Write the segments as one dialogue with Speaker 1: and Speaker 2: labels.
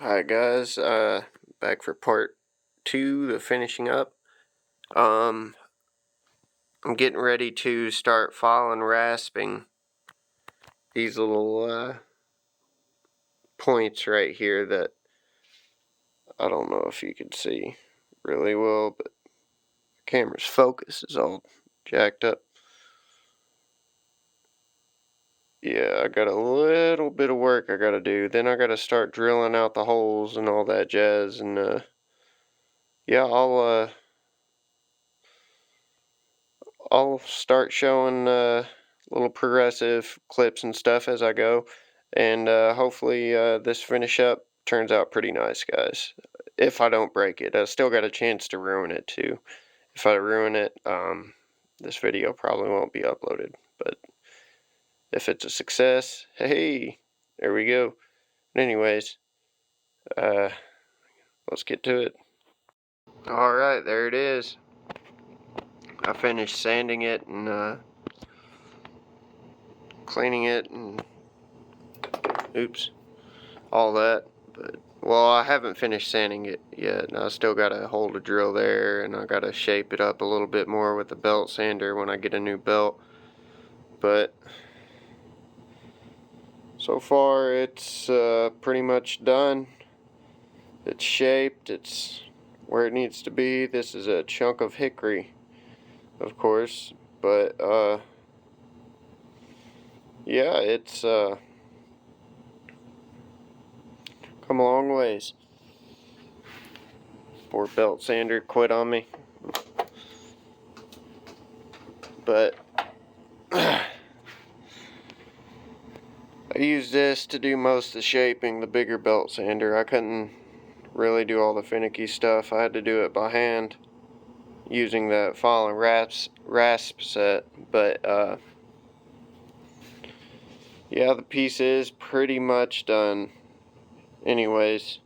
Speaker 1: Alright guys, back for part 2, the finishing up. I'm getting ready to start filing rasping these little points right here that I don't know if you can see really well, but the camera's focus is all jacked up. Yeah, I got a little bit of work I gotta do. Then I gotta start drilling out the holes and all that jazz, and yeah, I'll start showing little progressive clips and stuff as I go, and hopefully this finish up turns out pretty nice, guys. If I don't break it, I still got a chance to ruin it too. If I ruin it, this video probably won't be uploaded, but if it's a success, hey, there we go. Anyways, let's get to it. Alright, there it is. I finished sanding it and cleaning it and oops, all that. But well, I haven't finished sanding it yet, and I still gotta hold a drill there, and I gotta shape it up a little bit more with the belt sander when I get a new belt. But so far it's pretty much done. It's shaped, it's where it needs to be. This is a chunk of hickory, of course, but yeah, it's come a long ways. Poor belt sander quit on me. But I used this to do most of the shaping, the bigger belt sander. I couldn't really do all the finicky stuff. I had to do it by hand using that file and rasp set. But yeah, the piece is pretty much done. Anyways,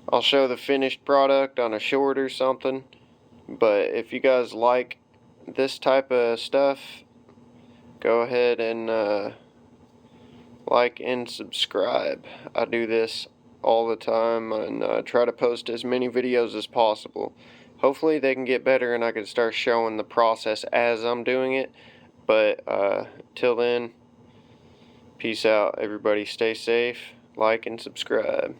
Speaker 1: I'll show the finished product on a short or something. But if you guys like this type of stuff, go ahead and like and subscribe. I do this all the time and try to post as many videos as possible. Hopefully they can get better and I can start showing the process as I'm doing it. But till then, peace out everybody. Stay safe, like and subscribe.